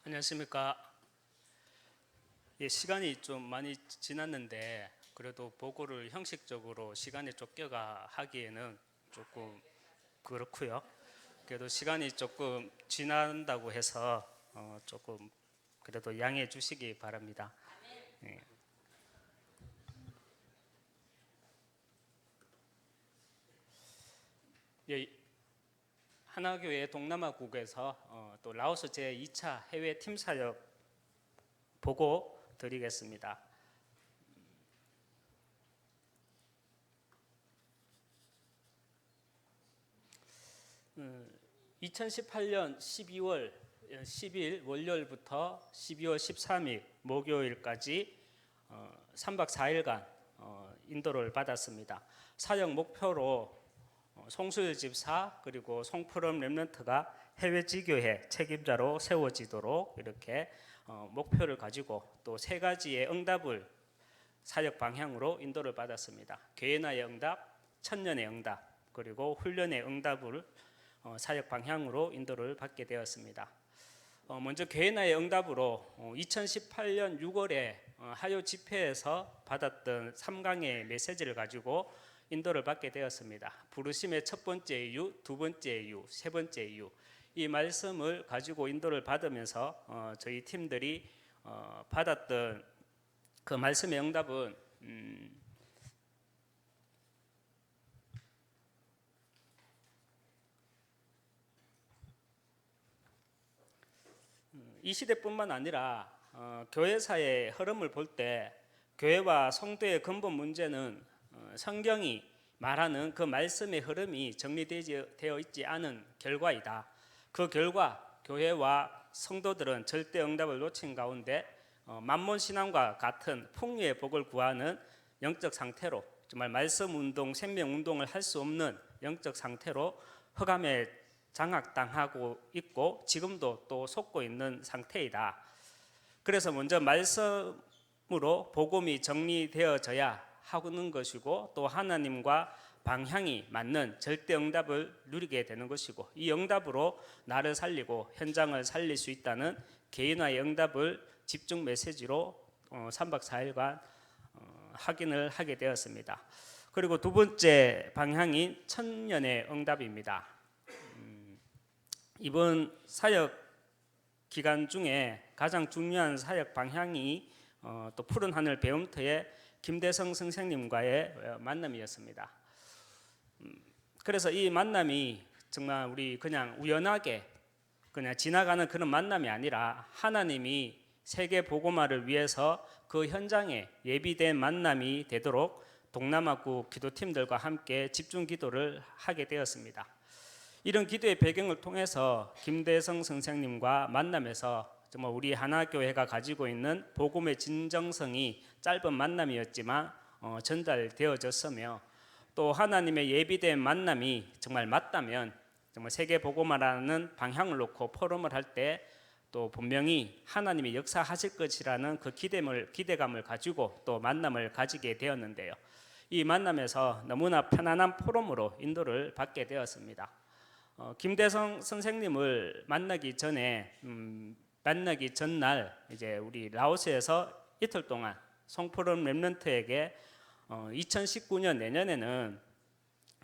안녕하십니까. 예, 시간이 좀 많이 지났는데 그래도 보고를 형식적으로 시간에 쫓겨가 하기에는 조금 그렇고요. 그래도 시간이 조금 지난다고 해서 조금 그래도 양해해 주시기 바랍니다. 예. 예, 하나교회 동남아국에서 또 라오스 제2차 해외 팀 사역 보고 드리겠습니다. 2018년 12월 10일 월요일부터 12월 13일 목요일까지 3박 4일간 인도를 받았습니다. 사역 목표로 송수일 집사 그리고 송푸름 렘넌트가 해외 지교회 책임자로 세워지도록 이렇게 목표를 가지고 또 세 가지의 응답을 사역 방향으로 인도를 받았습니다. 교회나의 응답, 천년의 응답, 그리고 훈련의 응답을 사역 방향으로 인도를 받게 되었습니다. 먼저 교회나의 응답으로 2018년 6월에 하요 집회에서 받았던 3강의 메시지를 가지고 인도를 받게 되었습니다. 부르심의 첫 번째 이유, 두 번째 이유, 세 번째 이유, 이 말씀을 가지고 인도를 받으면서 저희 팀들이 받았던 그 말씀의 응답은 '이 시대뿐만 아니라 교회사의 흐름을 볼 때 교회와 성도의 근본 문제는 성경이 말하는 그 말씀의 흐름이 정리되어 있지 않은 결과이다. 그 결과 교회와 성도들은 절대 응답을 놓친 가운데 만몬 신앙과 같은 풍요의 복을 구하는 영적 상태로, 정말 말씀 운동, 생명 운동을 할 수 없는 영적 상태로 흑암에 장악당하고 있고 지금도 또 속고 있는 상태이다. 그래서 먼저 말씀으로 복음이 정리되어져야 하는 것이고, 또 하나님과 방향이 맞는 절대 응답을 누리게 되는 것이고, 이 응답으로 나를 살리고 현장을 살릴 수 있다는 개인화의 응답을 집중 메시지로 3박 4일간 확인을 하게 되었습니다. 그리고 두 번째 방향인 천년의 응답입니다. 이번 사역 기간 중에 가장 중요한 사역 방향이 또 푸른 하늘 배움터의 김대성 선생님과의 만남이었습니다. 그래서 이 만남이 정말 우리 그냥 우연하게 그냥 지나가는 그런 만남이 아니라 하나님이 세계 복음화를 위해서 그 현장에 예비된 만남이 되도록 동남아국 기도팀들과 함께 집중 기도를 하게 되었습니다. 이런 기도의 배경을 통해서 김대성 선생님과 만남에서 정말 우리 하나교회가 가지고 있는 복음의 진정성이 짧은 만남이었지만 전달되어졌으며, 또 하나님의 예비된 만남이 정말 맞다면 정말 세계 복음화라는 방향을 놓고 포럼을 할 때 또 분명히 하나님이 역사하실 것이라는 그 기대감을 가지고 또 만남을 가지게 되었는데요. 이 만남에서 너무나 편안한 포럼으로 인도를 받게 되었습니다. 김대성 선생님을 만나기 전날 이제 우리 라오스에서 이틀 동안 송푸름 렘넌트에게 2019년 내년에는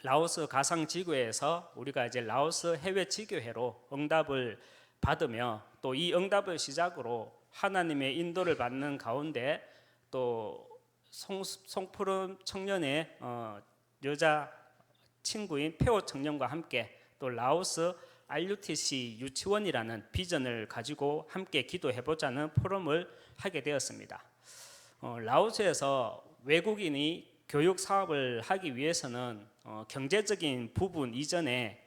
라오스 가상 지교회에서 우리가 이제 라오스 해외 지교회로 응답을 받으며, 또 이 응답을 시작으로 하나님의 인도를 받는 가운데 또 송푸름 청년의 여자 친구인 폐호 청년과 함께 또 라오스 RUTC 유치원이라는 비전을 가지고 함께 기도해보자는 포럼을 하게 되었습니다. 라오스에서 외국인이 교육 사업을 하기 위해서는 경제적인 부분 이전에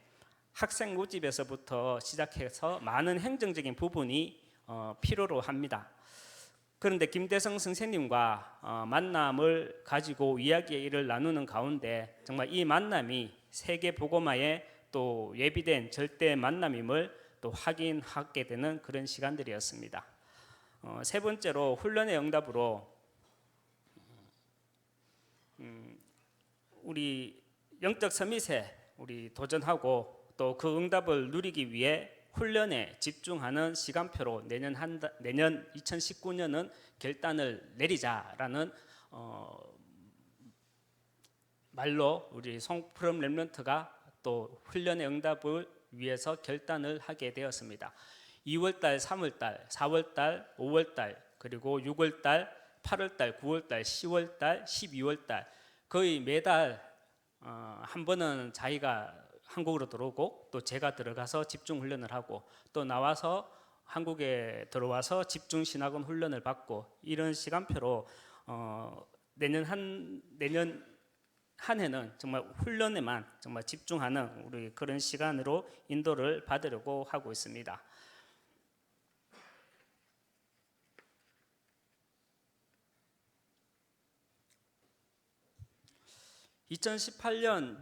학생 모집에서부터 시작해서 많은 행정적인 부분이 필요로 합니다. 그런데 김대성 선생님과 만남을 가지고 이야기를 나누는 가운데 정말 이 만남이 세계 복음화의 또 예비된 절대 만남임을 또 확인하게 되는 그런 시간들이었습니다. 세 번째로 훈련의 응답으로 우리 영적 서밋에 우리 도전하고 또 그 응답을 누리기 위해 훈련에 집중하는 시간표로 내년 2019년은 결단을 내리자라는 말로 우리 송푸름 렘넌트가 또 훈련의 응답을 위해서 결단을 하게 되었습니다. 2월달, 3월달, 4월달, 5월달, 그리고 6월달, 8월달, 9월달, 10월달, 12월달 거의 매달 한 번은 자기가 한국으로 들어오고 또 제가 들어가서 집중 훈련을 하고 또 나와서 한국에 들어와서 집중 신학원 훈련을 받고 이런 시간표로 내년 한 해는 정말 훈련에만 정말 집중하는 우리 그런 시간으로 인도를 받으려고 하고 있습니다. 2018년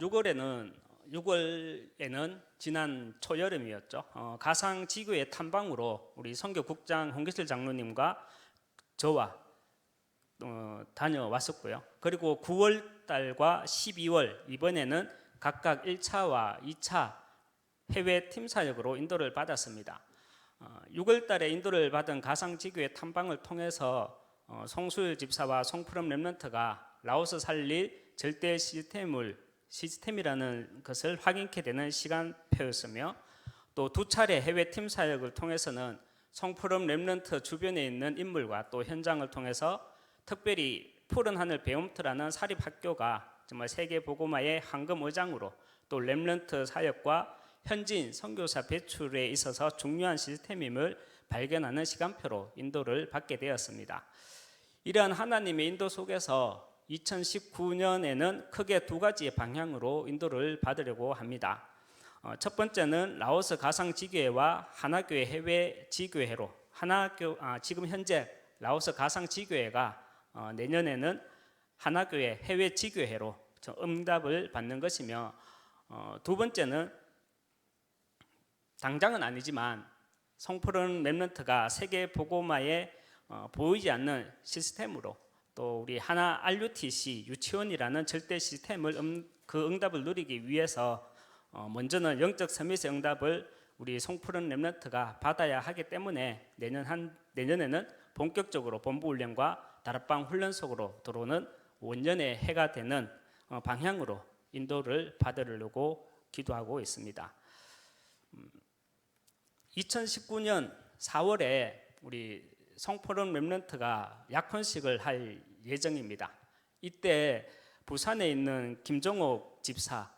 6월에는 지난 초여름이었죠. 가상 지교의 탐방으로 우리 선교국장 홍기실 장로님과 저와 다녀왔었고요. 그리고 9월 달과 12월 이번에는 각각 1차와 2차 해외 팀 사역으로 인도를 받았습니다. 6월 달에 인도를 받은 가상 지교의 탐방을 통해서 송수일 집사와 송푸름 렘넌트가 라오스 살릴 절대 시스템이라는 것을 확인케 되는 시간표였으며 또 두 차례 해외 팀 사역을 통해서는 송푸름 렘넌트 주변에 있는 인물과 또 현장을 통해서 특별히 푸른 하늘 배움터라는 사립학교가 정말 세계 복음화의 황금 의장으로 또 렘넌트 사역과 현지인 선교사 배출에 있어서 중요한 시스템임을 발견하는 시간표로 인도를 받게 되었습니다. 이러한 하나님의 인도 속에서 2019년에는 크게 두 가지의 방향으로 인도를 받으려고 합니다. 첫 번째는 라오스 가상 지교회와 하나교회 해외 지교회로 지금 현재 라오스 가상 지교회가 내년에는 하나교회 해외 지교회로 응답을 받는 것이며 두 번째는 당장은 아니지만 송푸른 렘넌트가 세계 복음화에 보이지 않는 시스템으로 또 우리 하나 RUTC 유치원이라는 절대 시스템을 그 응답을 누리기 위해서 먼저는 영적 서밋의 응답을 우리 송푸른 렘넌트가 받아야 하기 때문에 내년에는 본격적으로 본부 훈련과 다락방 훈련 속으로 들어오는 원년의 해가 되는 방향으로 인도를 받으려고 기도하고 있습니다. 2019년 4월에 우리 송푸름 렘넌트가 약혼식을 할 예정입니다. 이때 부산에 있는 김정옥 집사,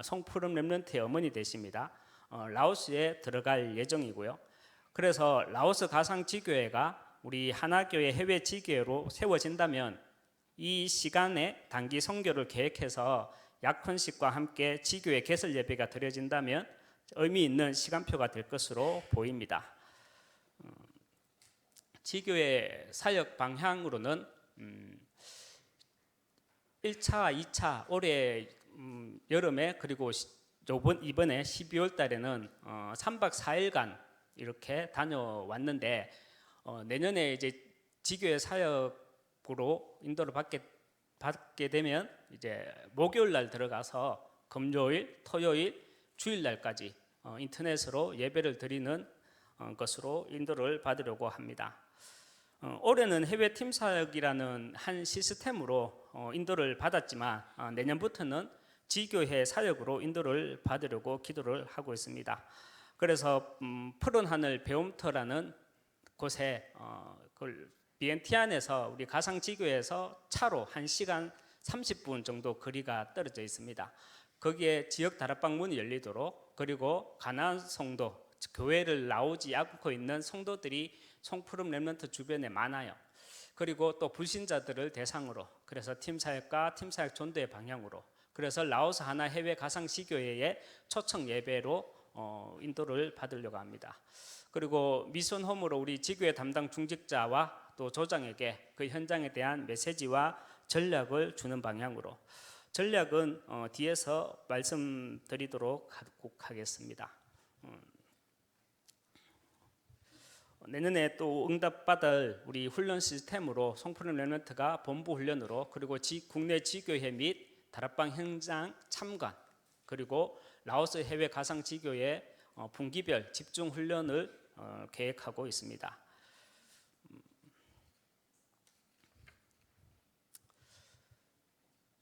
송푸름 렘넌트의 어머니 되십니다. 라오스에 들어갈 예정이고요. 그래서 라오스 가상 지교회가 우리 하나교회 해외 지교회로 세워진다면 이 시간에 단기 선교를 계획해서 약혼식과 함께 지교회 개설 예배가 드려진다면 의미 있는 시간표가 될 것으로 보입니다. 지교회 사역 방향으로는 1차, 2차 올해 여름에 그리고 이번에 12월 달에는 3박 4일간 이렇게 다녀왔는데 내년에 이제 지교회 사역으로 인도를 받게 되면 이제 목요일 날 들어가서 금요일, 토요일, 주일 날까지 인터넷으로 예배를 드리는 것으로 인도를 받으려고 합니다. 올해는 해외 팀 사역이라는 한 시스템으로 인도를 받았지만 내년부터는 지교회 사역으로 인도를 받으려고 기도를 하고 있습니다. 그래서 푸른 하늘 배움터라는 곳에 비엔티안에서 우리 가상 지교회에서 차로 1시간 30분 정도 거리가 떨어져 있습니다. 거기에 지역 다락방 문이 열리도록 그리고 가나안 성도 교회를 나오지 않고 있는 성도들이 송푸름 렘넌트 주변에 많아요. 그리고 또 불신자들을 대상으로 그래서 팀사역과 팀사역 전도의 방향으로 그래서 라오스 하나 해외 가상 지교회의 초청 예배로 인도를 받으려고 합니다. 그리고 미션홈으로 우리 지교회 담당 중직자와 또 조장에게 그 현장에 대한 메시지와 전략을 주는 방향으로 전략은 뒤에서 말씀드리도록 하겠습니다. 내년에 또 응답받을 우리 훈련 시스템으로 송푸름 렘넌트가 본부 훈련으로 그리고 국내 지교회 및 다락방 현장 참관 그리고 라오스 해외 가상 지교회 분기별 집중 훈련을 계획하고 있습니다.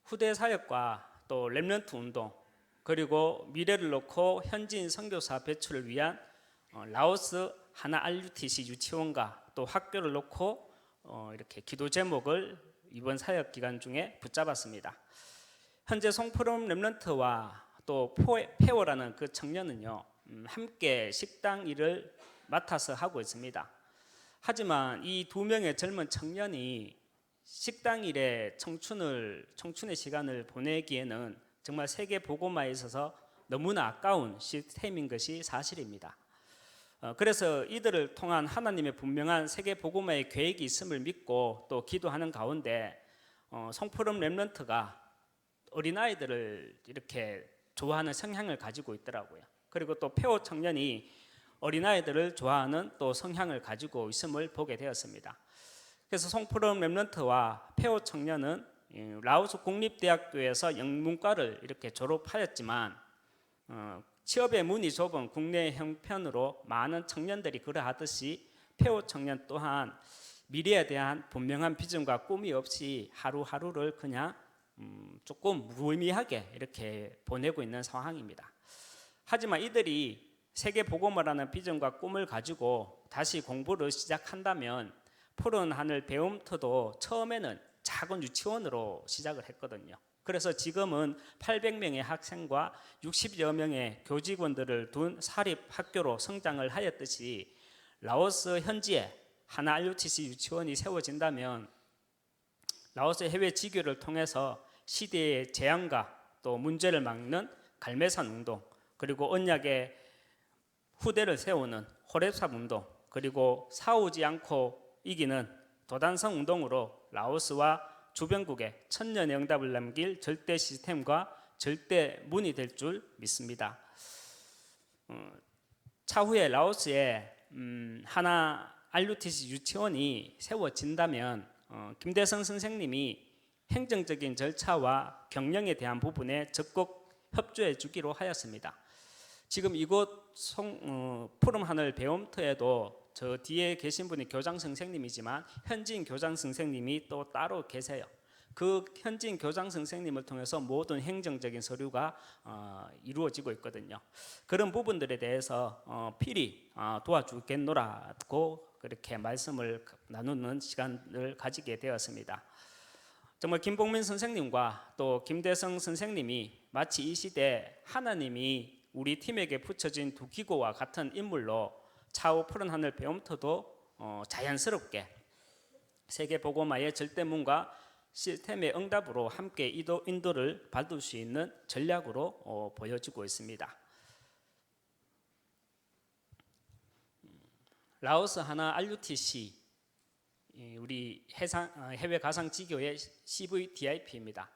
후대 사역과 또 렘넌트 운동, 그리고 미래를 놓고 현지인 선교사 배출을 위한 라오스 하나 RUTC 유치원과 또 학교를 놓고 이렇게 기도 제목을 이번 사역 기간 중에 붙잡았습니다. 현재 송푸름 렘넌트와 또 페오라는 그 청년은요, 함께 식당 일을 맡아서 하고 있습니다. 하지만 이 두 명의 젊은 청년이 식당 일에 청춘의 시간을 보내기에는 정말 세계 복음화에 있어서 너무나 아까운 시스템인 것이 사실입니다. 그래서 이들을 통한 하나님의 분명한 세계 복음화의 계획이 있음을 믿고 또 기도하는 가운데 송푸름 렘넌트가 어린아이들을 이렇게 좋아하는 성향을 가지고 있더라고요. 그리고 또 페오 청년이 어린아이들을 좋아하는 또 성향을 가지고 있음을 보게 되었습니다. 그래서 송푸름 렘넌트와 페오 청년은 라오스 국립대학교에서 영문과를 이렇게 졸업하였지만 취업의 문이 좁은 국내 형편으로 많은 청년들이 그러하듯이 페오 청년 또한 미래에 대한 분명한 비전과 꿈이 없이 하루하루를 그냥 조금 무의미하게 이렇게 보내고 있는 상황입니다. 하지만 이들이 세계 복음화라는 비전과 꿈을 가지고 다시 공부를 시작한다면 푸른 하늘 배움터도 처음에는 작은 유치원으로 시작을 했거든요. 그래서 지금은 800명의 학생과 60여 명의 교직원들을 둔 사립학교로 성장을 하였듯이 라오스 현지에 하나 RUTC 유치원이 세워진다면 라오스 해외 지교를 통해서 시대의 재앙과 또 문제를 막는 갈매산 운동, 그리고 언약의 후대를 세우는 호렙삽 운동, 그리고 싸우지 않고 이기는 도단성 운동으로 라오스와 주변국에 천년의 응답을 남길 절대 시스템과 절대 문이 될 줄 믿습니다. 차후에 라오스에 하나 RUTC 유치원이 세워진다면 김대성 선생님이 행정적인 절차와 경영에 대한 부분에 적극 협조해 주기로 하였습니다. 지금 이곳 푸름하늘 배움터에도 저 뒤에 계신 분이 교장 선생님이지만 현지인 교장 선생님이 또 따로 계세요. 그 현지인 교장 선생님을 통해서 모든 행정적인 서류가 이루어지고 있거든요. 그런 부분들에 대해서 필히 도와주겠노라고 그렇게 말씀을 나누는 시간을 가지게 되었습니다. 정말 김봉민 선생님과 또 김대성 선생님이 마치 이 시대 하나님이 우리 팀에게 붙여진 두 기고와 같은 인물로 차후 푸른 하늘 배움터도 자연스럽게 세계 복음화의 절대문과 시스템의 응답으로 함께 인도를 받을 수 있는 전략으로 보여지고 있습니다. 라오스 하나 RUTC 우리 해외 가상 지교의 CVDIP입니다.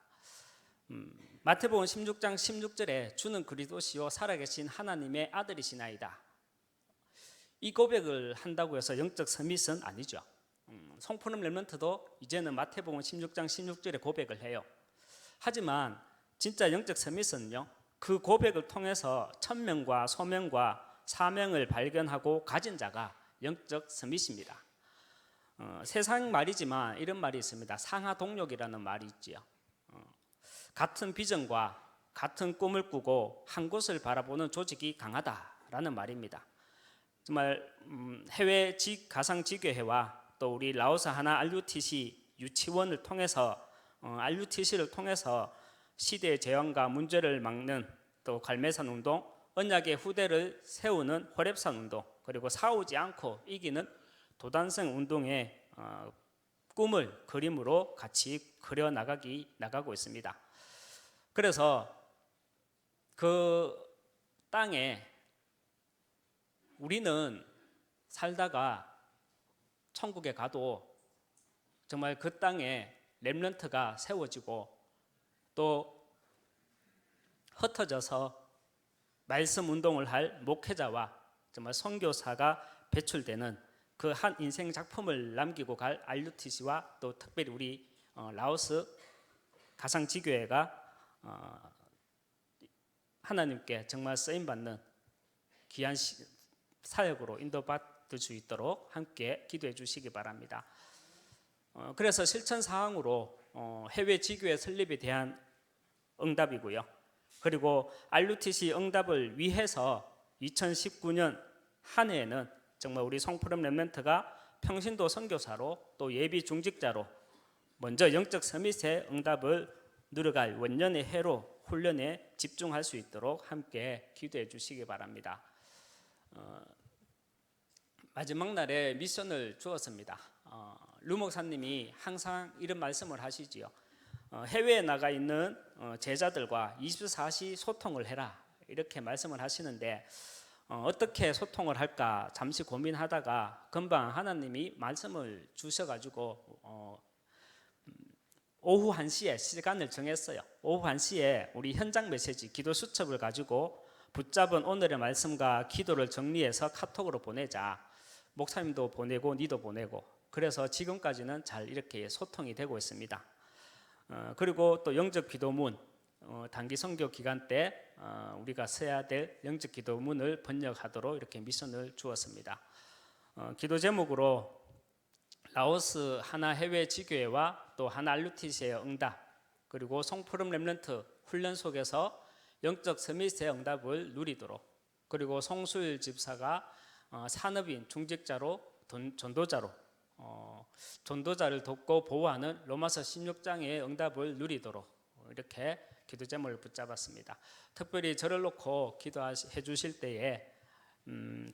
마태복음 16장 16절에 주는 그리스도시요 살아계신 하나님의 아들이시나이다. 이 고백을 한다고 해서 영적 서밋은 아니죠. 송푸름 렘넌트도 이제는 마태복음 16장 16절에 고백을 해요. 하지만 진짜 영적 서밋은요, 그 고백을 통해서 천명과 소명과 사명을 발견하고 가진 자가 영적 서밋입니다. 세상 말이지만 이런 말이 있습니다. 상하동력이라는 말이 있지요. 같은 비전과 같은 꿈을 꾸고 한 곳을 바라보는 조직이 강하다라는 말입니다. 정말 해외 가상 지교회와 또 우리 라오스 하나 RUTC 유치원을 통해서 RUTC를 통해서 시대의 재앙과 문제를 막는 또 갈매산 운동, 언약의 후대를 세우는 호렙산 운동, 그리고 싸우지 않고 이기는 도단성 운동의 꿈을 그림으로 같이 그려 나가고 있습니다. 그래서 그 땅에 우리는 살다가 천국에 가도 정말 그 땅에 렘넌트가 세워지고 또 흩어져서 말씀 운동을 할 목회자와 정말 선교사가 배출되는 그 한 인생 작품을 남기고 갈 RUTC와 또 특별히 우리 라오스 가상지교회가 하나님께 정말 쓰임받는 귀한 사역으로 인도받을 수 있도록 함께 기도해 주시기 바랍니다. 그래서 실천 사항으로 해외 지교회 설립에 대한 응답이고요. 그리고 RUTC 응답을 위해서 2019년 한 해에는 정말 우리 송푸름 렘넌트가 평신도 선교사로 또 예비 중직자로 먼저 영적 서밋의 응답을 누려갈 원년의 해로 훈련에 집중할 수 있도록 함께 기도해 주시기 바랍니다. 마지막 날에 미션을 주었습니다. 루 목사님이 항상 이런 말씀을 하시지요. 해외에 나가 있는 제자들과 24시 소통을 해라 이렇게 말씀을 하시는데 어떻게 소통을 할까 잠시 고민하다가 금방 하나님이 말씀을 주셔가지고 오후 1시에 시간을 정했어요. 오후 1시에 우리 현장 메시지 기도 수첩을 가지고 붙잡은 오늘의 말씀과 기도를 정리해서 카톡으로 보내자. 목사님도 보내고 니도 보내고 그래서 지금까지는 잘 이렇게 소통이 되고 있습니다. 그리고 또 영적 기도문 단기 선교 기간 때 우리가 써야 될 영적 기도문을 번역하도록 이렇게 미션을 주었습니다. 기도 제목으로 라오스 하나 해외 지교회와 또 하나 RUTC의 응답 그리고 송푸름 렘넌트 훈련 속에서 영적 서밋의 응답을 누리도록 그리고 송수일 집사가 산업인 중직자로 전도자로 전도자를 돕고 보호하는 로마서 16장의 응답을 누리도록 이렇게 기도 제목을 붙잡았습니다. 특별히 저를 놓고 기도해 주실 때에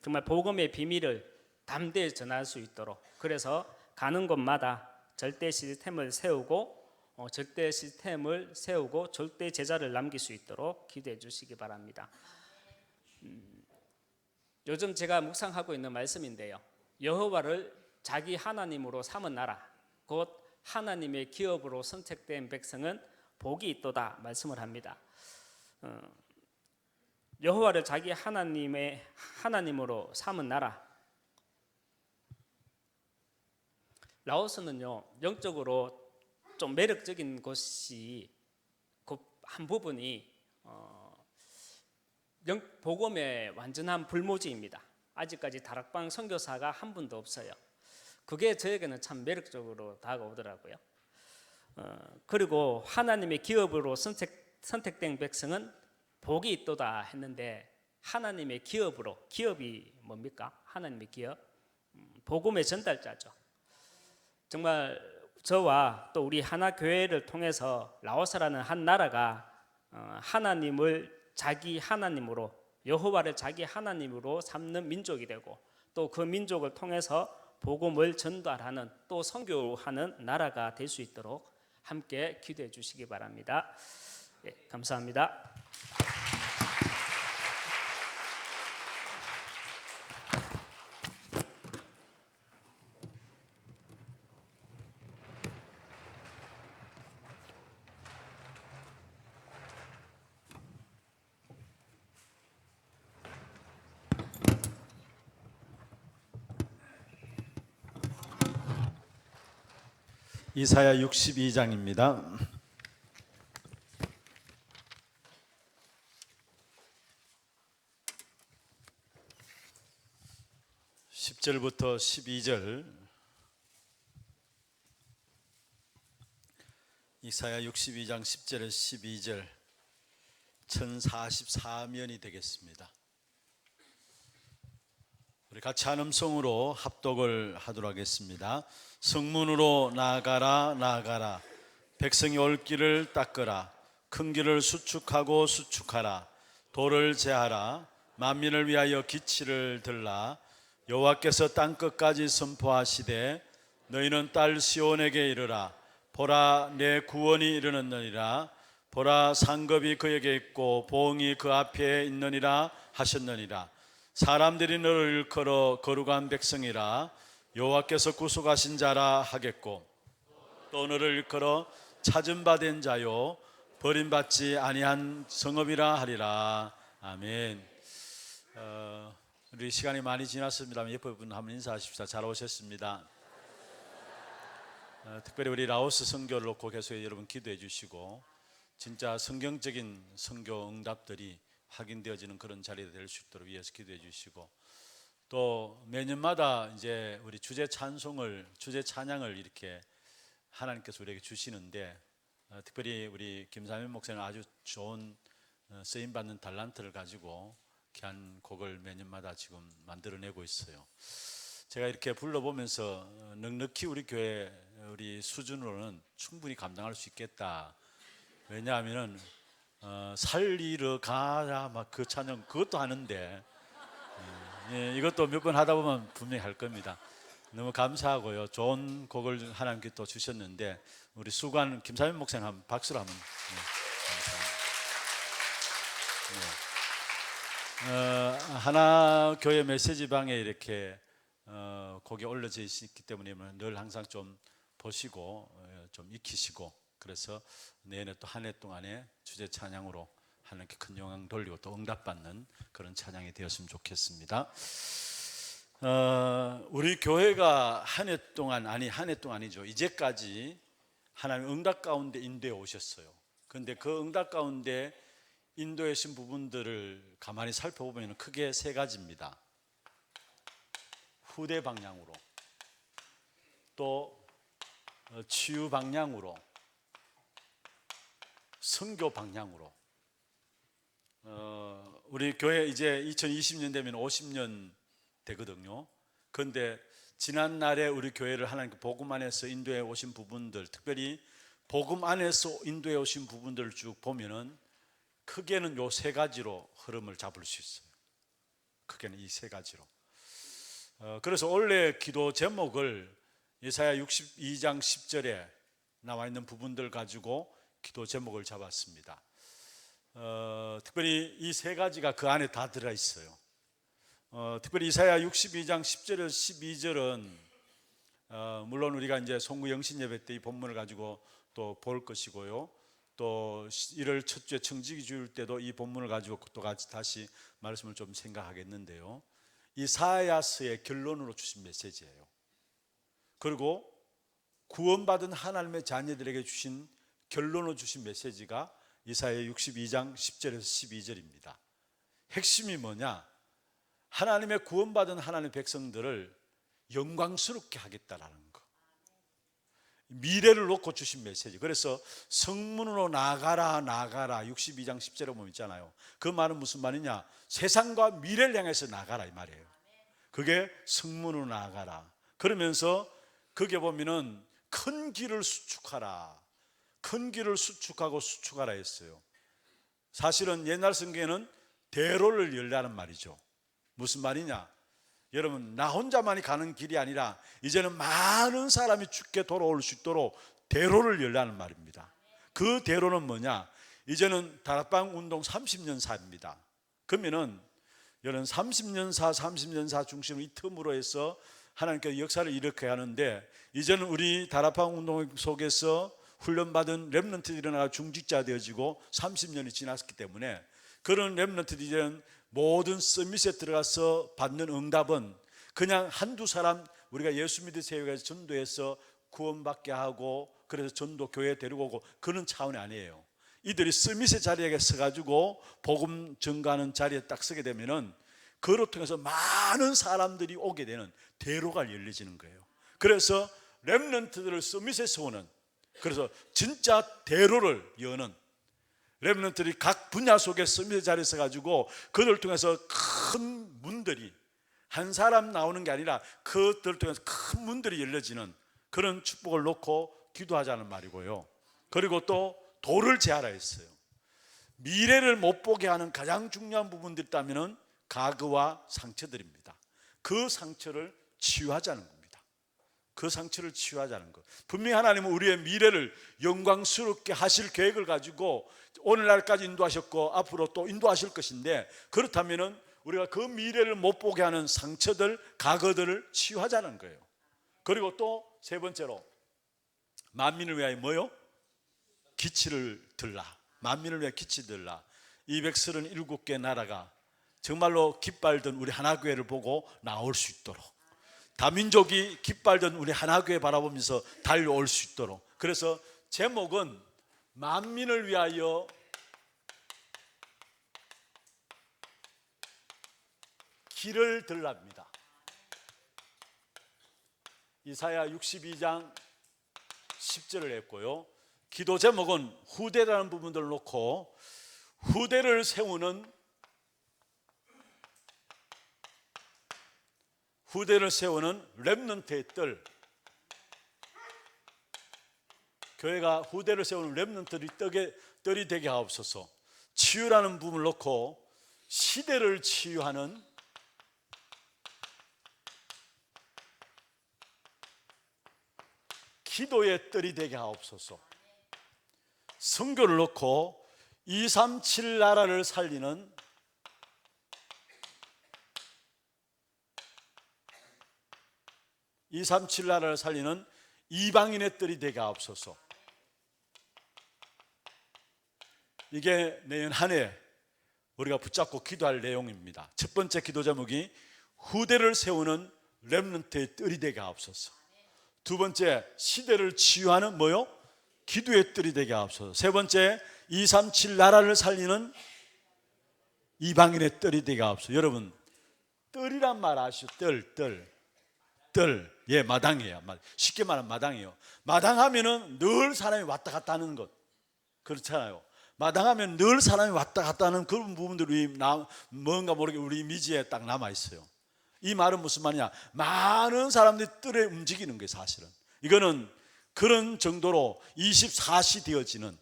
정말 복음의 비밀을 담대히 전할 수 있도록 그래서 가는 곳마다 절대 시스템을 세우고 절대 제자를 남길 수 있도록 기도해 주시기 바랍니다. 요즘 제가 묵상하고 있는 말씀인데요. 여호와를 자기 하나님으로 삼은 나라 곧 하나님의 기업으로 선택된 백성은 복이 있도다 말씀을 합니다. 여호와를 자기 하나님으로 삼은 나라 라오스는요 영적으로 좀 매력적인 것이 그 한 부분이 복음의 완전한 불모지입니다. 아직까지 다락방 선교사가 한 분도 없어요. 그게 저에게는 참 매력적으로 다가오더라고요. 그리고 하나님의 기업으로 선택된 백성은 복이 있도다 했는데 하나님의 기업으로 기업이 뭡니까? 하나님의 기업 복음의 전달자죠. 정말 저와 또 우리 하나 교회를 통해서 라오스라는 한 나라가 하나님을 자기 하나님으로 여호와를 자기 하나님으로 삼는 민족이 되고 또 그 민족을 통해서 복음을 전달하는 또 선교하는 나라가 될 수 있도록 함께 기도해 주시기 바랍니다. 예, 감사합니다. 이사야 62장입니다. 10절부터 12절. 이사야 62장 10절에서 12절 1044면이 되겠습니다. 우리 같이 한 음성으로 합독을 하도록 하겠습니다. 성문으로 나아가라 나아가라 백성이 올 길을 닦으라 큰 길을 수축하고 수축하라 돌을 제하라 만민을 위하여 기치를 들라 여호와께서 땅끝까지 선포하시되 너희는 딸 시온에게 이르라 보라 내 구원이 이르느니라 보라 상급이 그에게 있고 보응이 그 앞에 있느니라 하셨느니라 사람들이 너를 일컬어 거룩한 백성이라 여호와께서 구속하신 자라 하겠고 또 너를 일컬어 찾은 바 된 자요 버림받지 아니한 성읍이라 하리라. 아멘. 우리 시간이 많이 지났습니다만 옆에 분 한번 인사하십시다. 잘 오셨습니다. 특별히 우리 라오스 선교를 놓고 계속 여러분 기도해 주시고 진짜 성경적인 선교 응답들이 확인되어지는 그런 자리가 될 수 있도록 위해서 기도해 주시고, 또 매년마다 이제 우리 주제 찬양을 이렇게 하나님께서 우리에게 주시는데, 특별히 우리 김삼현 목사님 아주 좋은 쓰임 받는 달란트를 가지고 귀한 곡을 매년마다 지금 만들어내고 있어요. 제가 이렇게 불러보면서 넉넉히 우리 교회 우리 수준으로는 충분히 감당할 수 있겠다. 왜냐하면은 살리러 가라 막 그 찬양 그것도 하는데, 이것도 몇 번 하다 보면 분명히 할 겁니다. 너무 감사하고요. 좋은 곡을 하나님께 또 주셨는데, 우리 수고하는 김삼현 목사님 한번 박수로 한번. 감사합니다. 하나 교회 메시지 방에 이렇게 곡이 올려져 있기 때문에 늘 항상 좀 보시고 좀 익히시고, 그래서 내년에 또 한 해 동안에 주제 찬양으로 하나님께 큰 영광 돌리고 또 응답받는 그런 찬양이 되었으면 좋겠습니다. 우리 교회가 한 해 동안, 한 해 동안이죠, 이제까지 하나님 응답 가운데 인도해 오셨어요. 그런데 그 응답 가운데 인도해 오신 부분들을 가만히 살펴보면 크게 세 가지입니다. 후대 방향으로, 또 치유 방향으로, 선교 방향으로. 우리 교회 이제 2020년 되면 50년 되거든요. 그런데 지난 날에 우리 교회를 하나님께 복음 안에서 인도해 오신 부분들, 특별히 복음 안에서 인도해 오신 부분들을 쭉 보면은 크게는 요 세 가지로 흐름을 잡을 수 있어요. 크게는 이 세 가지로. 그래서 원래 기도 제목을 예사야 62장 10절에 나와 있는 부분들 가지고 기도 제목을 잡았습니다. 특별히 이 세 가지가 그 안에 다 들어 있어요. 특별히 이사야 62장 10절에서 12절은 물론 우리가 이제 송구 영신 예배 때 이 본문을 가지고 또 볼 것이고요. 또 1월 첫 주에 청지기 주일 때도 이 본문을 가지고 또 같이 다시 말씀을 좀 생각하겠는데요. 이사야서의 결론으로 주신 메시지예요. 그리고 구원받은 하나님의 자녀들에게 주신 결론으로 주신 메시지가 이사야 62장 10절에서 12절입니다. 핵심이 뭐냐? 하나님의 구원받은 하나님의 백성들을 영광스럽게 하겠다라는 거. 미래를 놓고 주신 메시지. 그래서 성문으로 나가라 62장 10절에 보면 있잖아요. 그 말은 무슨 말이냐? 세상과 미래를 향해서 나가라 이 말이에요. 그게 성문으로 나가라. 그러면서 거기에 보면은 큰 길을 수축하라. 큰 길을 수축하고 수축하라 했어요. 사실은 옛날 성경에는 대로를 열라는 말이죠. 무슨 말이냐? 여러분, 나 혼자만이 가는 길이 아니라 이제는 많은 사람이 주께 돌아올 수 있도록 대로를 열라는 말입니다. 그 대로는 뭐냐? 이제는 다락방 운동 30년사입니다. 그러면은 여러분 30년사 중심으로 이 틈으로 해서 하나님께서 역사를 일으켜야 하는데, 이제는 우리 다락방 운동 속에서 훈련받은 렘넌트들이 일어나가 중직자 되어지고 30년이 지났기 때문에 그런 렘넌트들이 이제는 모든 서밋에 들어가서 받는 응답은 그냥 한두 사람 우리가 예수 믿을 세워서 전도해서 구원받게 하고 그래서 전도 교회에 데리고 오고 그런 차원이 아니에요. 이들이 서밋의 자리에 서가지고 복음 전가하는 자리에 딱 서게 되면은 그로 통해서 많은 사람들이 오게 되는 대로가 열려지는 거예요. 그래서 렘넌트들을 서밋에서 오는, 그래서 진짜 대로를 여는 렘넌트들이 각 분야 속에 서밋의 자리에 서가지고 그들을 통해서 큰 문들이, 한 사람 나오는 게 아니라 그들을 통해서 큰 문들이 열려지는 그런 축복을 놓고 기도하자는 말이고요. 그리고 또 도를 제하라 했어요. 미래를 못 보게 하는 가장 중요한 부분들이 있다면 가그와 상처들입니다. 그 상처를 치유하자는 겁니다. 그 상처를 치유하자는 것. 분명히 하나님은 우리의 미래를 영광스럽게 하실 계획을 가지고 오늘날까지 인도하셨고 앞으로 또 인도하실 것인데, 그렇다면 우리가 그 미래를 못 보게 하는 상처들, 가거들을 치유하자는 거예요. 그리고 또 세 번째로 만민을 위하여 뭐요? 기치를 들라. 만민을 위하여 기치 들라. 237개 나라가 정말로 깃발든 우리 하나교회를 보고 나올 수 있도록, 다민족이 깃발든 우리 하나교회 바라보면서 달려올 수 있도록. 그래서 제목은 만민을 위하여 길을 들랍니다. 이사야 62장 10절을 했고요. 기도 제목은 후대라는 부분들을 놓고 후대를 세우는 렘넌트의 뜰, 교회가 후대를 세우는 렘넌트들이 뜰이 되게 하옵소서. 치유라는 부분을 놓고 시대를 치유하는 기도의 뜰이 되게 하옵소서. 선교를 놓고 237 나라를 살리는 이방인의 뜰이 되게 하옵소서. 이게 내년 한 해 우리가 붙잡고 기도할 내용입니다. 첫 번째 기도 제목이 후대를 세우는 렘넌트의 뜰이 되게 하옵소서. 두 번째, 시대를 치유하는 뭐요? 기도의 뜰이 되게 하옵소서. 세 번째, 237 나라를 살리는 이방인의 뜰이 되게 하옵소서. 여러분, 뜰이란 말 아시죠? 뜰. 예, 마당이에요. 쉽게 말하면 마당이에요. 마당하면은 늘 사람이 왔다 갔다 하는 것, 그렇잖아요. 마당하면 늘 사람이 왔다 갔다 하는 그런 부분들이 뭔가 모르게 우리 이미지에 딱 남아 있어요. 이 말은 무슨 말이냐? 많은 사람들이 뜰에 움직이는 거예요. 사실은 이거는 그런 정도로 24시 되어지는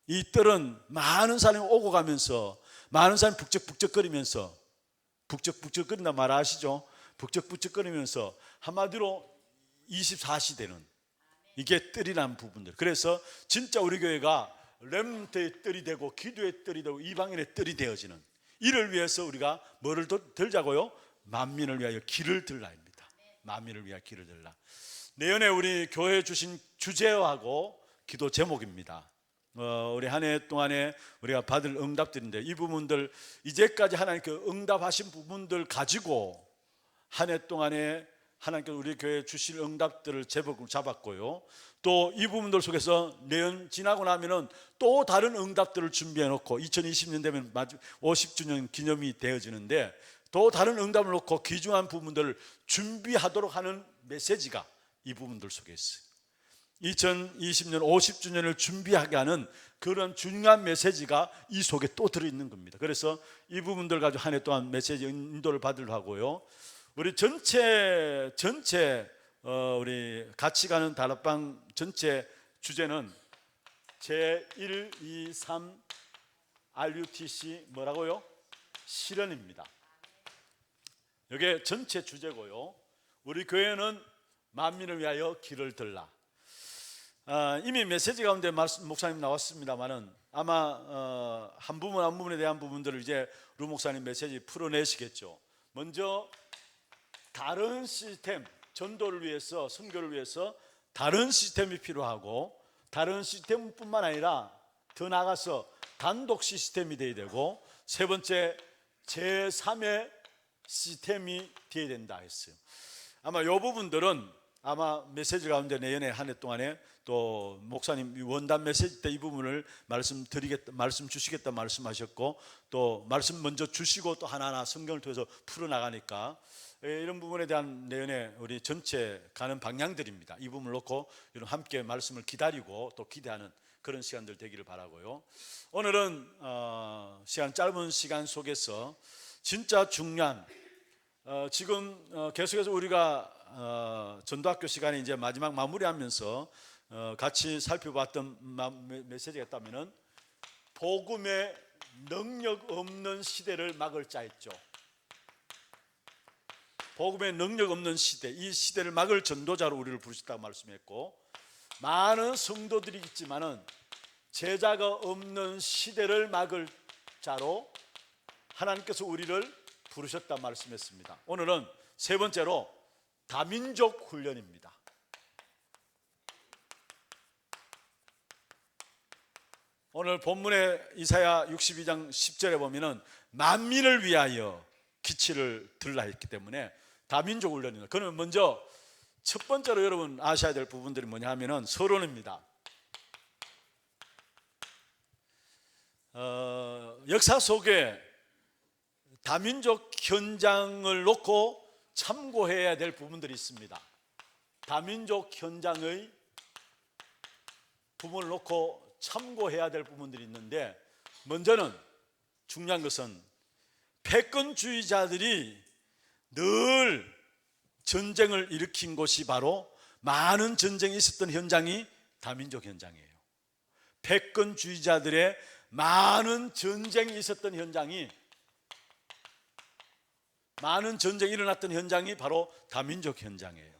이 뜰은 많은 사람이 오고 가면서, 많은 사람이 북적북적거리면서, 북적북적거린다 말 아시죠? 북적북적거리면서 한마디로 24시 되는 이게 뜰이라는 부분들. 그래서 진짜 우리 교회가 렘넌트의 뜰이 되고 기도의 뜰이 되고 이방인의 뜰이 되어지는, 이를 위해서 우리가 뭐를 들자고요? 만민을 위하여 길을 들라입니다. 만민을 위하여 길을 들라. 내년에 우리 교회에 주신 주제하고 기도 제목입니다. 우리 한 해 동안에 우리가 받을 응답들인데, 이 부분들 이제까지 하나님께 응답하신 부분들 가지고 한 해 동안에 하나님께서 우리 교회에 주실 응답들을 제목을 잡았고요. 또 이 부분들 속에서 내년 지나고 나면은 또 다른 응답들을 준비해 놓고 2020년 되면 50주년 기념이 되어지는데, 또 다른 응답을 놓고 귀중한 부분들을 준비하도록 하는 메시지가 이 부분들 속에 있어요. 2020년 50주년을 준비하게 하는 그런 중요한 메시지가 이 속에 또 들어있는 겁니다. 그래서 이 부분들 가지고 한 해 동안 메시지 인도를 받으려 하고요. 우리 전체 우리 같이 가는 다락방 전체 주제는 제1, 2, 3 RUTC 뭐라고요? 실현입니다. 이게 전체 주제고요. 우리 교회는 만민을 위하여 길을 들라. 이미 메시지 가운데 목사님 나왔습니다만은 아마 한 부분 한 부분에 대한 부분들을 이제 루 목사님 메시지 풀어내시겠죠. 먼저 다른 시스템, 전도를 위해서, 선교를 위해서 다른 시스템이 필요하고, 다른 시스템뿐만 아니라 더 나아가서 단독 시스템이 되어야 되고, 세 번째 제3의 시스템이 되어야 된다 했어요. 아마 이 부분들은 아마 메시지 가운데 내년에 한 해 동안에 또 목사님 원단 메시지 때 이 부분을 말씀 주시겠다 말씀하셨고, 또 말씀 먼저 주시고 또 하나하나 성경을 통해서 풀어나가니까 이런 부분에 대한 내년에 우리 전체 가는 방향들입니다. 이 부분을 놓고 여러분 함께 말씀을 기다리고 또 기대하는 그런 시간들 되기를 바라고요. 오늘은 짧은 시간 속에서 진짜 중요한 지금 계속해서 우리가 전도학교 시간에 이제 마지막 마무리하면서 같이 살펴봤던 메시지가 있다면은 복음의 능력 없는 시대를 막을 자 있죠. 복음의 능력 없는 시대, 이 시대를 막을 전도자로 우리를 부르셨다고 말씀했고, 많은 성도들이 있지만은 제자가 없는 시대를 막을 자로 하나님께서 우리를 부르셨다 말씀했습니다. 오늘은 세 번째로 다민족 훈련입니다. 오늘 본문의 이사야 62장 10절에 보면은 만민을 위하여 기치를 들라 했기 때문에 다민족 훈련입니다. 그러면 먼저 첫 번째로 여러분 아셔야 될 부분들이 뭐냐 하면은 서론입니다. 역사 속에 다민족 현장을 놓고 참고해야 될 부분들이 있습니다. 다민족 현장의 부분을 놓고 참고해야 될 부분들이 있는데, 먼저는 중요한 것은 패권주의자들이 늘 전쟁을 일으킨 곳이 바로 많은 전쟁이 있었던 현장이 다민족 현장이에요. 패권주의자들의 많은 전쟁이 있었던 현장이, 많은 전쟁이 일어났던 현장이 바로 다민족 현장이에요.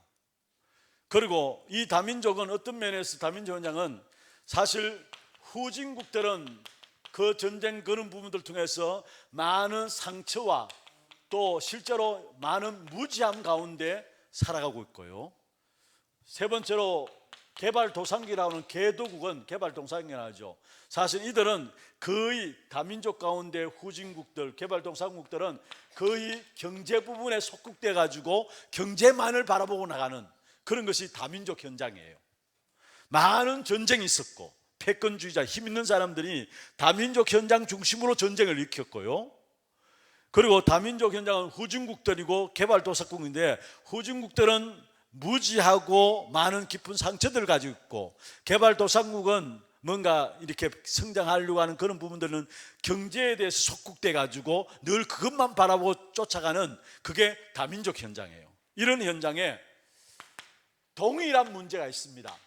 그리고 이 다민족은 어떤 면에서 다민족 현장은 사실 후진국들은 그 전쟁 그런 부분들 통해서 많은 상처와 또 실제로 많은 무지함 가운데 살아가고 있고요. 세 번째로 개발도상국이라고 하는 개도국은 개발도상국이라죠. 사실 이들은 거의 다민족 가운데 후진국들, 개발도상국들은 거의 경제 부분에 속국돼 가지고 경제만을 바라보고 나가는 그런 것이 다민족 현장이에요. 많은 전쟁이 있었고 패권주의자, 힘 있는 사람들이 다민족 현장 중심으로 전쟁을 일으켰고요. 그리고 다민족 현장은 후진국들이고 개발도상국인데, 후진국들은 무지하고 많은 깊은 상처들을 가지고 있고, 개발도상국은 뭔가 이렇게 성장하려고 하는 그런 부분들은 경제에 대해서 속국돼 가지고 늘 그것만 바라보고 쫓아가는, 그게 다민족 현장이에요. 이런 현장에 동일한 문제가 있습니다.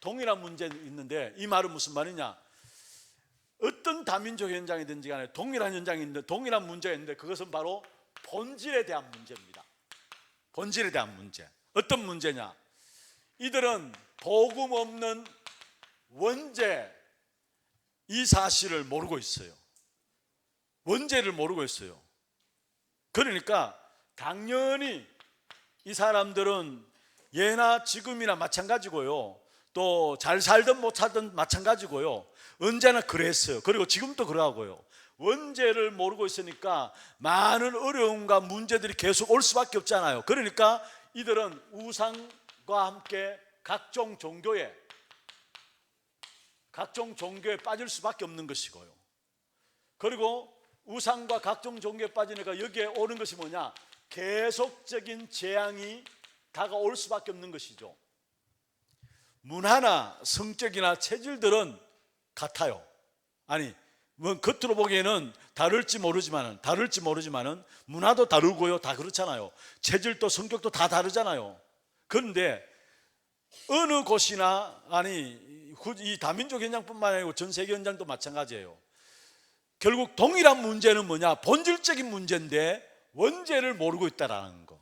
동일한 문제는 있는데, 이 말은 무슨 말이냐? 어떤 다민족 현장이든지 간에 동일한 현장이 있는데, 동일한 문제가 있는데, 그것은 바로 본질에 대한 문제입니다. 본질에 대한 문제. 어떤 문제냐? 이들은 복음 없는 원죄, 이 사실을 모르고 있어요. 원죄를 모르고 있어요. 그러니까 당연히 이 사람들은 예나 지금이나 마찬가지고요, 또 잘 살든 못 살든 마찬가지고요, 언제나 그랬어요. 그리고 지금도 그러하고요. 원죄를 모르고 있으니까 많은 어려움과 문제들이 계속 올 수밖에 없잖아요. 그러니까 이들은 우상과 함께 각종 종교에 빠질 수밖에 없는 것이고요. 그리고 우상과 각종 종교에 빠지니까 여기에 오는 것이 뭐냐? 계속적인 재앙이 다가올 수밖에 없는 것이죠. 문화나 성격이나 체질들은 같아요. 아니, 뭐 겉으로 보기에는 다를지 모르지만은 문화도 다르고요, 다 그렇잖아요. 체질도 성격도 다 다르잖아요. 그런데 어느 곳이나, 아니 이 다민족 현장뿐만 아니고 전 세계 현장도 마찬가지예요. 결국 동일한 문제는 뭐냐? 본질적인 문제인데 원죄를 모르고 있다라는 거.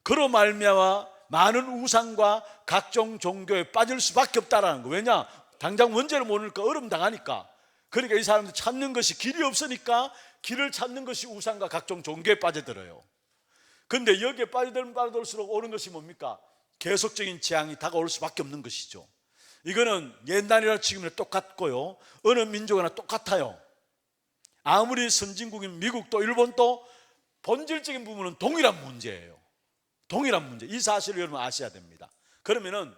그로 말미암아 많은 우상과 각종 종교에 빠질 수밖에 없다라는 거. 왜냐? 당장 원죄를 모르니까 어려움 당하니까. 그러니까 이 사람들 찾는 것이 길이 없으니까 길을 찾는 것이 우상과 각종 종교에 빠져들어요. 그런데 여기에 빠져들수록 오는 것이 뭡니까? 계속적인 재앙이 다가올 수밖에 없는 것이죠. 이거는 옛날이나 지금이나 똑같고요, 어느 민족이나 똑같아요. 아무리 선진국인 미국도 일본도 본질적인 부분은 동일한 문제예요. 동일한 문제. 이 사실을 여러분 아셔야 됩니다. 그러면은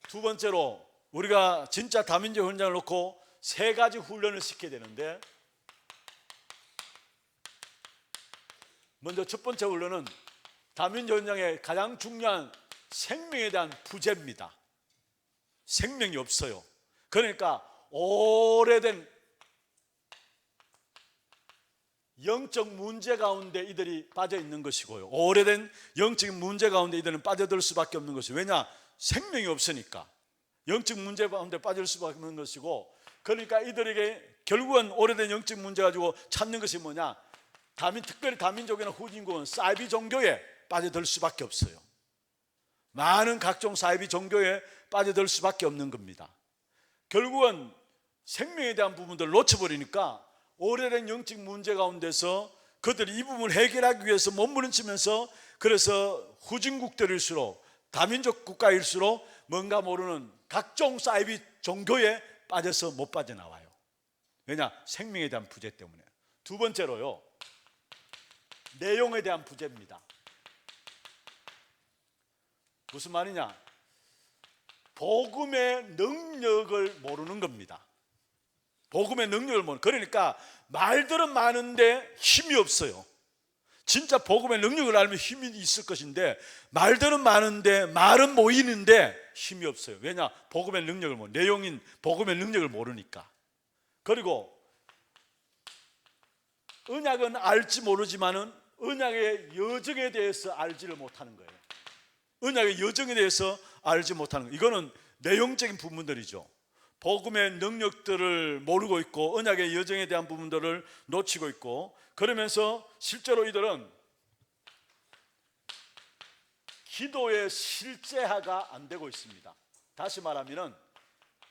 두 번째로 우리가 진짜 다민족 현장을 놓고 세 가지 훈련을 시켜야 되는데, 먼저 첫 번째 훈련은 다민족 현장의 가장 중요한 생명에 대한 부재입니다. 생명이 없어요. 그러니까 오래된 영적 문제 가운데 이들이 빠져 있는 것이고요, 오래된 영적인 문제 가운데 이들은 빠져들 수밖에 없는 것이에요. 왜냐? 생명이 없으니까 영적 문제 가운데 빠질 수밖에 없는 것이고, 그러니까 이들에게 결국은 오래된 영적 문제 가지고 찾는 것이 뭐냐? 특별히 다민족이나 후진국은 사이비 종교에 빠져들 수밖에 없어요. 많은 각종 사이비 종교에 빠져들 수밖에 없는 겁니다. 결국은 생명에 대한 부분들을 놓쳐버리니까 오래된 영적 문제 가운데서 그들이 이 부분을 해결하기 위해서 몸부림치면서, 그래서 후진국들일수록, 다민족 국가일수록 뭔가 모르는 각종 사이비 종교에 빠져서 못 빠져나와요. 왜냐? 생명에 대한 부재 때문에. 두 번째로요, 내용에 대한 부재입니다. 무슨 말이냐? 복음의 능력을 모르는 겁니다. 복음의 능력을 모르는. 그러니까 말들은 많은데 힘이 없어요. 진짜 복음의 능력을 알면 힘이 있을 것인데 말들은 많은데 말은 모이는데 힘이 없어요. 왜냐? 복음의 능력을 내용인 복음의 능력을 모르니까. 그리고 언약은 알지 모르지만은 언약의 여정에 대해서 알지를 못하는 거예요. 언약의 여정에 대해서 알지 못하는 거예요. 이거는 내용적인 부분들이죠. 복음의 능력들을 모르고 있고 언약의 여정에 대한 부분들을 놓치고 있고, 그러면서 실제로 이들은 기도의 실제화가 안 되고 있습니다. 다시 말하면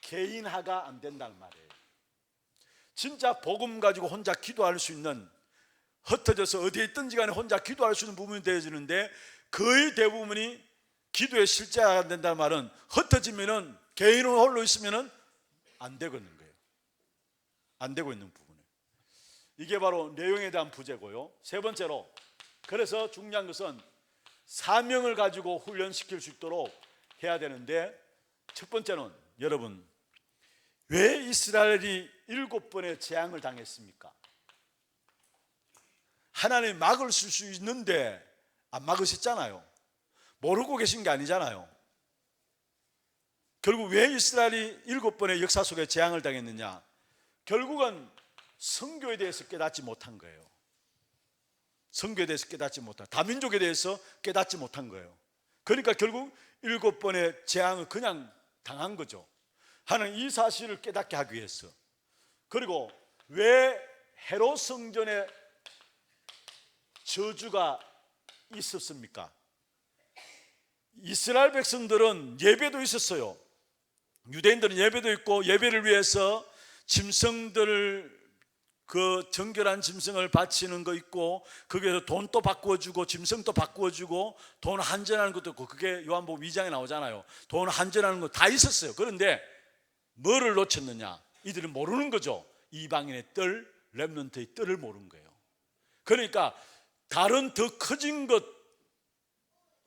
개인화가 안 된다는 말이에요. 진짜 복음 가지고 혼자 기도할 수 있는, 흩어져서 어디에 있든지 간에 혼자 기도할 수 있는 부분이 되어지는데 거의 대부분이 기도의 실제화가 안 된다는 말은 흩어지면은 개인으로 홀로 있으면은 안 되고 있는 거예요. 안 되고 있는 부분이에요. 이게 바로 내용에 대한 부재고요. 세 번째로, 그래서 중요한 것은 사명을 가지고 훈련시킬 수 있도록 해야 되는데, 첫 번째는 여러분, 왜 이스라엘이 7번의 재앙을 당했습니까? 하나님이 막을 수 있는데 안 막으셨잖아요. 모르고 계신 게 아니잖아요. 결국 왜 이스라엘이 7번의 역사 속에 재앙을 당했느냐? 결국은 선교에 대해서 깨닫지 못한 거예요. 선교에 대해서 깨닫지 못한, 다민족에 대해서 깨닫지 못한 거예요. 그러니까 결국 7번의 재앙을 그냥 당한 거죠. 하나님 이 사실을 깨닫게 하기 위해서. 그리고 왜 헤롯 성전에 저주가 있었습니까? 이스라엘 백성들은 예배도 있었어요. 유대인들은 예배도 있고, 예배를 위해서 짐승들을, 그 정결한 짐승을 바치는 거 있고, 거기에서 돈도 바꾸어주고 짐승도 바꾸어주고 돈 환전하는 것도 있고, 그게 요한복음 2장에 나오잖아요. 돈 환전하는 거 다 있었어요. 그런데 뭐를 놓쳤느냐? 이들은 모르는 거죠. 이방인의 뜰, 렘넌트의 뜰을 모르는 거예요. 그러니까 다른 더 커진 것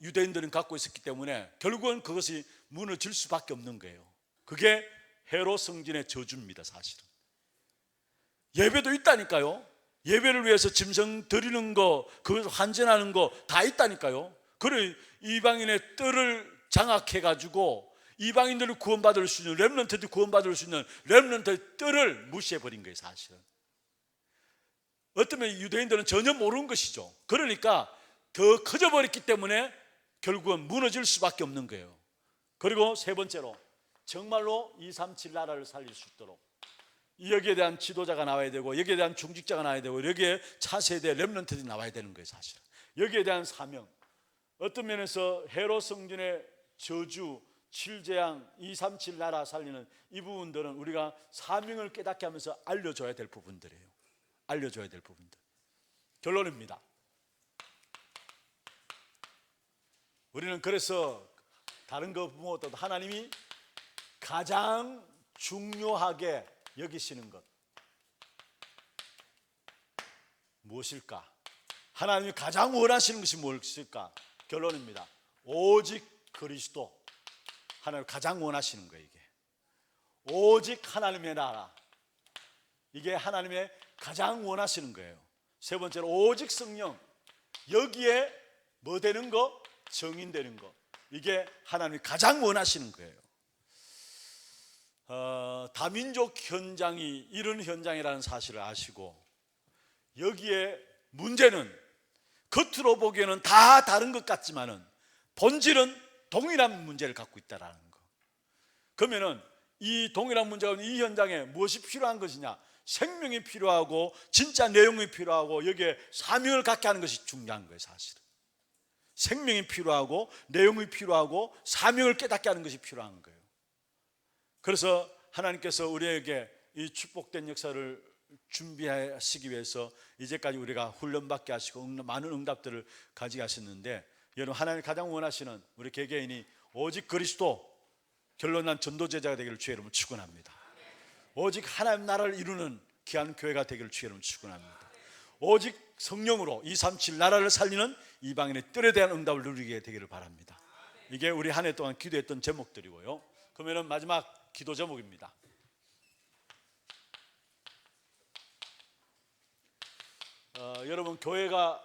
유대인들은 갖고 있었기 때문에 결국은 그것이 무너질 수밖에 없는 거예요. 그게 헤롯 성전의 저주입니다. 사실은 예배도 있다니까요. 예배를 위해서 짐승 드리는 거, 그것을 환전하는 거 다 있다니까요. 그래 이방인의 뜰을 장악해 가지고 이방인들을 구원받을 수 있는, 렘넌트들 구원받을 수 있는 렘넌트의 뜰을 무시해 버린 거예요. 사실은 어쩌면 유대인들은 전혀 모르는 것이죠. 그러니까 더 커져버렸기 때문에 결국은 무너질 수밖에 없는 거예요. 그리고 세 번째로, 정말로 237 나라를 살릴 수 있도록 여기에 대한 지도자가 나와야 되고, 여기에 대한 중직자가 나와야 되고, 여기에 차세대 렘넌트들이 나와야 되는 거예요. 사실은 여기에 대한 사명, 어떤 면에서 헤롯 성전의 저주, 7재앙, 237 나라 살리는 이 부분들은 우리가 사명을 깨닫게 하면서 알려줘야 될 부분들이에요. 알려줘야 될 부분들. 결론입니다. 우리는 그래서 다른 거 무엇보다도 하나님이 가장 중요하게 여기시는 것 무엇일까? 하나님이 가장 원하시는 것이 무엇일까? 결론입니다. 오직 그리스도. 하나님 가장 원하시는 거예요. 이게 오직 하나님의 나라, 이게 하나님의 가장 원하시는 거예요. 세 번째로 오직 성령. 여기에 뭐 되는 거? 정인되는 거. 이게 하나님이 가장 원하시는 거예요. 다민족 현장이 이런 현장이라는 사실을 아시고, 여기에 문제는 겉으로 보기에는 다 다른 것 같지만은 본질은 동일한 문제를 갖고 있다라는 거. 그러면은 이 동일한 문제가 이 현장에 무엇이 필요한 것이냐? 생명이 필요하고 진짜 내용이 필요하고 여기에 사명을 갖게 하는 것이 중요한 거예요. 사실은 생명이 필요하고 내용이 필요하고 사명을 깨닫게 하는 것이 필요한 거예요. 그래서 하나님께서 우리에게 이 축복된 역사를 준비하시기 위해서 이제까지 우리가 훈련받게 하시고 많은 응답들을 가지게 하셨는데, 여러분 하나님이 가장 원하시는 우리 개개인이 오직 그리스도, 결론난 전도제자가 되기를 주의 이름으로 축원합니다. 오직 하나님 나라를 이루는 귀한 교회가 되기를 주의 이름으로 축원합니다. 오직 성령으로 237 나라를 살리는 이방인의 뜰에 대한 응답을 누리게 되기를 바랍니다. 이게 우리 한 해 동안 기도했던 제목들이고요. 그러면 마지막 기도 제목입니다. 여러분 교회가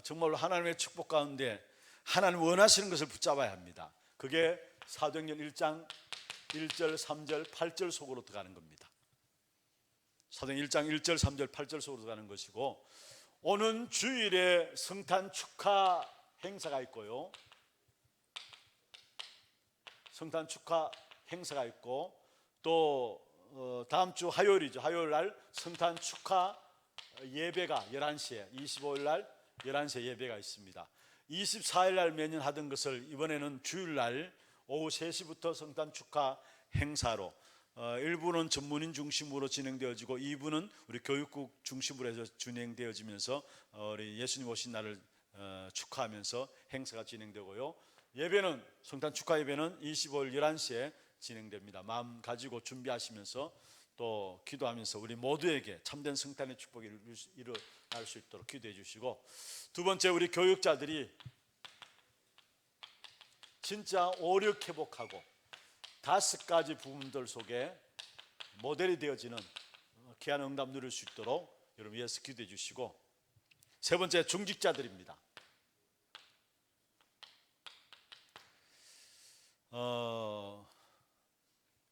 정말로 하나님의 축복 가운데 하나님 원하시는 것을 붙잡아야 합니다. 그게 사도행전 1장 1절, 3절, 8절 속으로 들어가는 겁니다. 사도행전 1장 1절, 3절, 8절 속으로 들어가는 것이고, 오는 주일에 성탄 축하 행사가 있고요. 성탄 축하 행사가 있고, 또 다음 주 화요일이죠. 화요일 날 성탄 축하 예배가 11시에, 25일 날 11시에 예배가 있습니다. 24일 날 매년 하던 것을 이번에는 주일 날 오후 3시부터 성탄 축하 행사로, 1부는 전문인 중심으로 진행되어지고 2부는 우리 교육국 중심으로 해서 진행되어지면서 우리 예수님 오신 날을 축하하면서 행사가 진행되고요. 예배는, 성탄 축하 예배는 25일 11시에 진행됩니다. 마음 가지고 준비하시면서 또 기도하면서 우리 모두에게 참된 성탄의 축복이 일어날 수 있도록 기도해 주시고, 두 번째, 우리 교육자들이 진짜 오력 회복하고 5가지 부분들 속에 모델이 되어지는 귀한 응답 누릴 수 있도록 여러분 위해서 기도해 주시고, 세 번째, 중직자들입니다.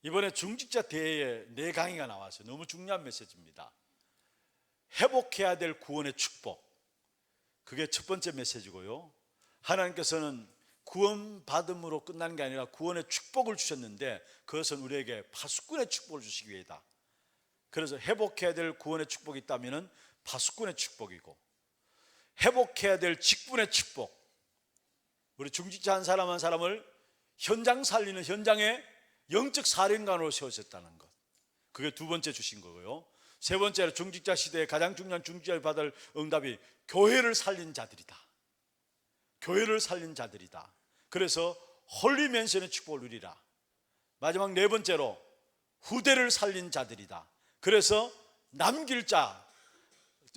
이번에 중직자 대회에 4강의가 나왔어요. 너무 중요한 메시지입니다. 회복해야 될 구원의 축복, 그게 첫 번째 메시지고요. 하나님께서는 구원받음으로 끝나는 게 아니라 구원의 축복을 주셨는데, 그것은 우리에게 파수꾼의 축복을 주시기 위해다. 그래서 회복해야 될 구원의 축복이 있다면 파수꾼의 축복이고, 회복해야 될 직분의 축복, 우리 중직자 한 사람 한 사람을 현장 살리는 현장의 영적 사령관으로 세우셨다는 것, 그게 두 번째 주신 거고요. 세 번째로 중직자 시대에 가장 중요한 중직자를 받을 응답이 교회를 살린 자들이다. 교회를 살린 자들이다. 그래서 홀리 맨션의 축복을 누리라. 마지막 네 번째로 후대를 살린 자들이다. 그래서 남길 자,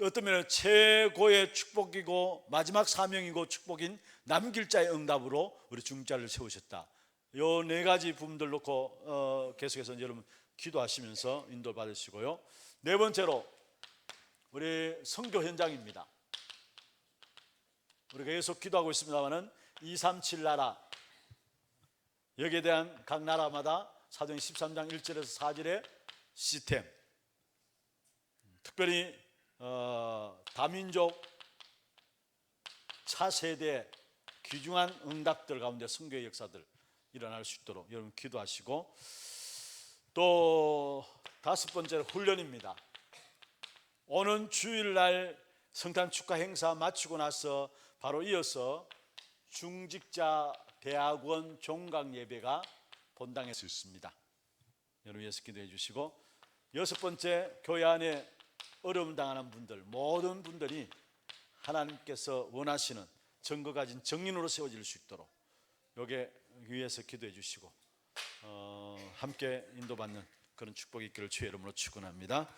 어떤 면에 최고의 축복이고 마지막 사명이고 축복인 남길 자의 응답으로 우리 중직자를 세우셨다. 요 4가지 부분들 놓고 계속해서 여러분 기도하시면서 인도 받으시고요. 네 번째로 우리 선교 현장입니다. 우리가 계속 기도하고 있습니다만은 237 나라, 여기에 대한 각 나라마다 사도행 13장 1절에서 4절의 시스템, 특별히 다민족 차세대 귀중한 응답들 가운데 선교의 역사들 일어날 수 있도록 여러분 기도하시고, 또 5번째로 훈련입니다. 오는 주일날 성탄 축하 행사 마치고 나서 바로 이어서 중직자 대학원 종강 예배가 본당에서 있습니다. 여러분 위해서 기도해 주시고, 6번째, 교회 안에 어려움 당하는 분들, 모든 분들이 하나님께서 원하시는 증거 가진 정인으로 세워질 수 있도록 여기에 위해서 기도해 주시고, 함께 인도받는 그런 축복이 있기를 주의 이름으로 축원합니다.